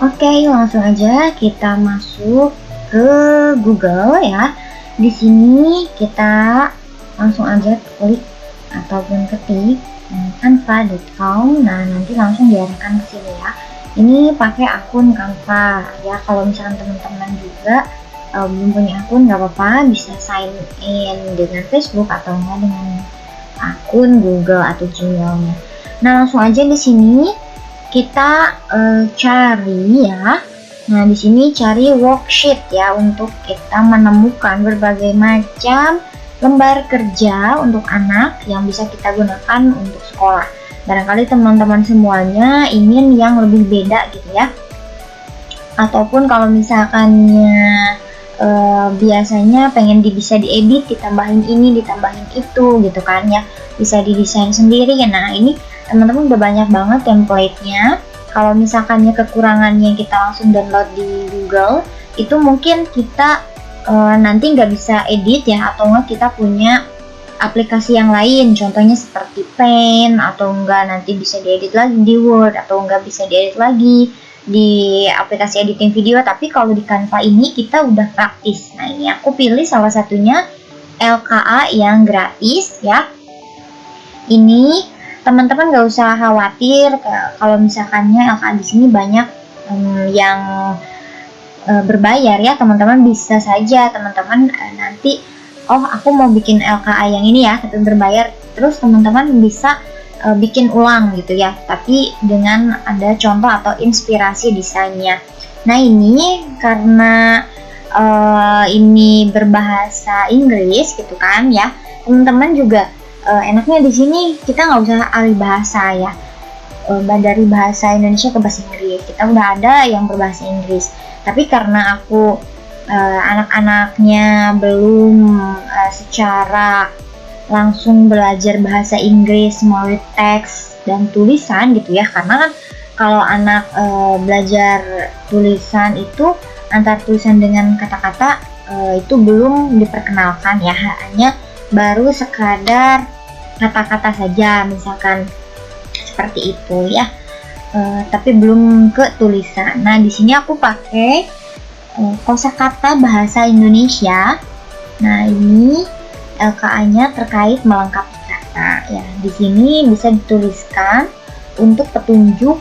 Oke, langsung aja kita masuk ke Google ya. Di sini kita langsung aja klik ataupun ketik canva.com. Nah, nanti langsung diarahkan ke sini ya. Ini pakai akun Canva ya. Kalau misalkan teman-teman juga belum punya akun, nggak apa-apa, bisa sign in dengan Facebook atau enggak dengan akun Google atau Gmail-nya. Nah, langsung aja di sini kita cari ya. Nah, di sini cari worksheet ya, untuk kita menemukan berbagai macam lembar kerja untuk anak yang bisa kita gunakan untuk sekolah. Barangkali teman-teman semuanya ingin yang lebih beda gitu ya. Ataupun kalau misalkannya biasanya pengen bisa diedit, ditambahin ini, ditambahin itu gitu kan ya. Bisa didesain sendiri ya. Nah, ini teman-teman udah banyak banget template-nya. Kalau misalkannya kekurangannya kita langsung download di Google, itu mungkin kita nanti nggak bisa edit ya, atau nggak kita punya aplikasi yang lain, contohnya seperti Paint, atau enggak nanti bisa diedit lagi di Word, atau enggak bisa diedit lagi di aplikasi editing video. Tapi kalau di Canva ini kita udah praktis. Nah, ini aku pilih salah satunya LKA yang gratis ya. Ini teman-teman gak usah khawatir kalau misalkannya LKA di sini banyak yang berbayar ya. Teman-teman bisa saja teman-teman nanti, oh aku mau bikin LKA yang ini ya, tapi berbayar, terus teman-teman bisa bikin ulang gitu ya, tapi dengan ada contoh atau inspirasi desainnya. Nah, ini karena ini berbahasa Inggris gitu kan ya, teman-teman juga enaknya di sini kita nggak usah alih bahasa ya, dari bahasa Indonesia ke bahasa Inggris, kita udah ada yang berbahasa Inggris. Tapi karena aku anak-anaknya belum secara langsung belajar bahasa Inggris melalui teks dan tulisan gitu ya, karena kan kalau anak belajar tulisan itu antara tulisan dengan kata-kata itu belum diperkenalkan ya, hanya baru sekadar kata-kata saja misalkan seperti itu ya, tapi belum ke tulisan. Nah, di sini aku pakai kosakata bahasa Indonesia. Nah, ini LKA-nya terkait melengkapi kata ya. Di sini bisa dituliskan untuk petunjuk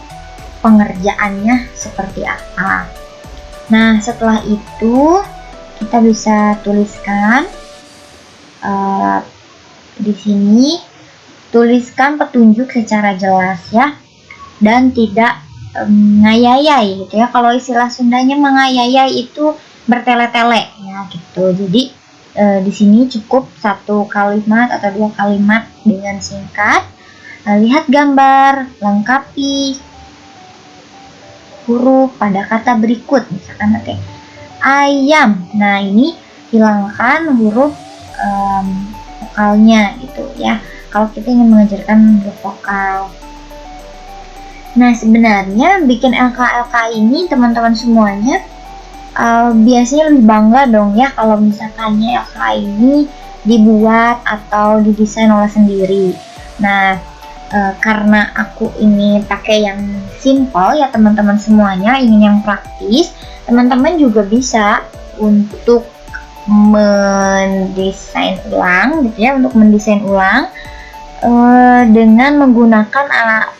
pengerjaannya seperti apa. Nah, setelah itu kita bisa tuliskan di sini, tuliskan petunjuk secara jelas ya, dan tidak ngayayai gitu ya. Kalau istilah Sundanya mengayayai itu bertele-tele ya gitu. Jadi di sini cukup satu kalimat atau dua kalimat dengan singkat. Lihat gambar, lengkapi huruf pada kata berikut. Misalkan nanti ayam. Nah, ini hilangkan huruf vokalnya gitu ya, kalau kita ingin mengajarkan huruf vokal. Nah, sebenarnya bikin LKA ini teman-teman semuanya biasanya lebih bangga dong ya kalau misalkannya LKA ini dibuat atau didesain oleh sendiri. Nah, karena aku ini pakai yang simple ya, teman-teman semuanya ingin yang praktis, teman-teman juga bisa untuk mendesain ulang gitu ya, untuk mendesain ulang dengan menggunakan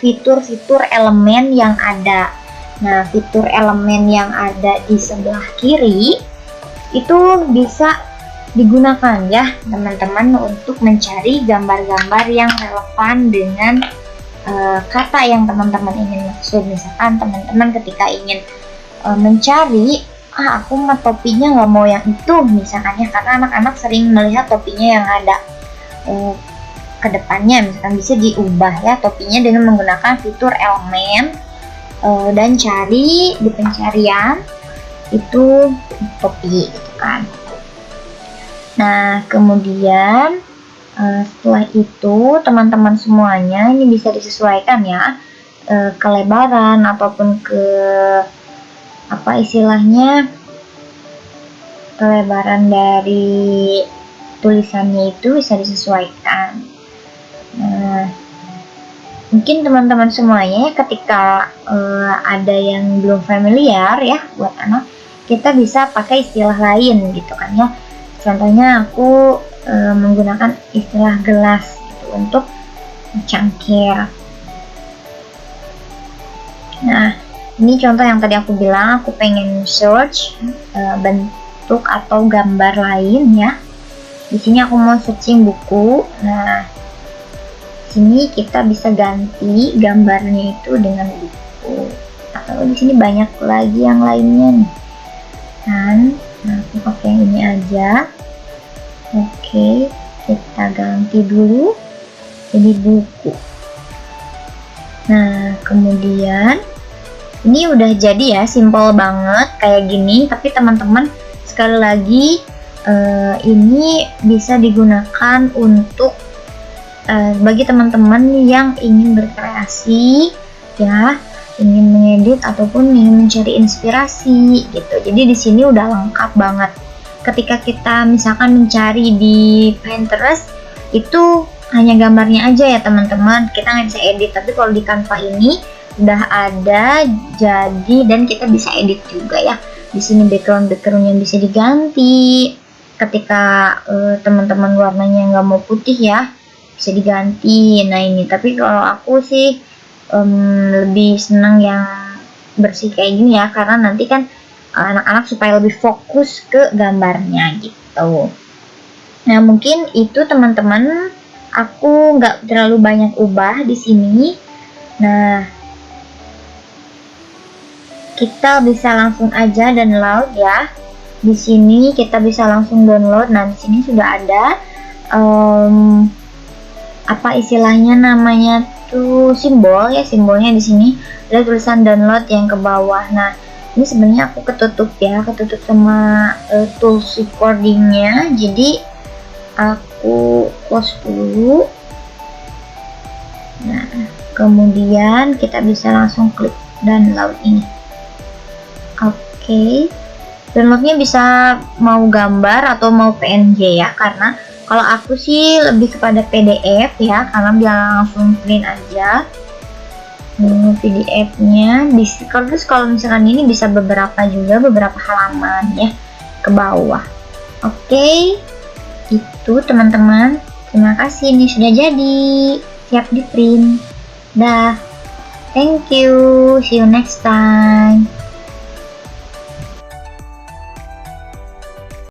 fitur-fitur elemen yang ada. Nah, fitur elemen yang ada di sebelah kiri itu bisa digunakan ya teman-teman untuk mencari gambar-gambar yang relevan dengan kata yang teman-teman ingin maksud. Misalkan teman-teman ketika ingin mencari, aku mah topinya nggak mau yang itu misalkannya, karena anak-anak sering melihat topinya yang ada ke depannya, misalkan bisa diubah ya topinya dengan menggunakan fitur elemen dan cari di pencarian itu topi gitu kan. Nah, kemudian setelah itu teman-teman semuanya ini bisa disesuaikan ya kelebaran ataupun ke apa istilahnya, kelebaran dari tulisannya itu bisa disesuaikan. Nah, mungkin teman-teman semuanya ketika ada yang belum familiar ya buat anak, kita bisa pakai istilah lain gitu kan ya. Contohnya aku menggunakan istilah gelas gitu untuk cangkir. Nah, ini contoh yang tadi aku bilang, aku pengen search bentuk atau gambar lain ya. Di sini aku mau searching buku. Nah, sini kita bisa ganti gambarnya itu dengan buku. Atau di sini banyak lagi yang lainnya nih. Kan, nah aku pakai yang ini aja. Oke, kita ganti dulu jadi buku. Nah, kemudian ini udah jadi ya, simple banget kayak gini. Tapi teman-teman sekali lagi ini bisa digunakan untuk bagi teman-teman yang ingin berkreasi ya, ingin mengedit ataupun ingin mencari inspirasi gitu. Jadi di sini udah lengkap banget. Ketika kita misalkan mencari di Pinterest itu hanya gambarnya aja ya teman-teman, kita nggak bisa edit. Tapi kalau di Canva ini udah ada jadi, dan kita bisa edit juga ya. Di sini backgroundnya bisa diganti. Ketika teman-teman warnanya nggak mau putih ya, bisa diganti. Nah ini, tapi kalau aku sih lebih senang yang bersih kayak gini ya, karena nanti kan anak-anak supaya lebih fokus ke gambarnya gitu. Nah mungkin itu teman-teman, aku nggak terlalu banyak ubah di sini. Nah, kita bisa langsung aja download ya. Di sini kita bisa langsung download. Nah, di sini sudah ada apa istilahnya namanya tuh, simbol ya, simbolnya di sini ada tulisan download yang ke bawah. Nah, ini sebenarnya aku ketutup sama tools recordingnya, jadi aku close dulu. Nah, kemudian kita bisa langsung klik download ini. Oke, downloadnya bisa mau gambar atau mau PNG ya, karena kalau aku sih lebih kepada PDF ya, karena dia langsung print aja. PDF-nya bisa, terus kalau misalkan ini bisa beberapa halaman ya ke bawah. Oke, itu teman-teman. Terima kasih, ini sudah jadi, siap di print. Dah, thank you, see you next time.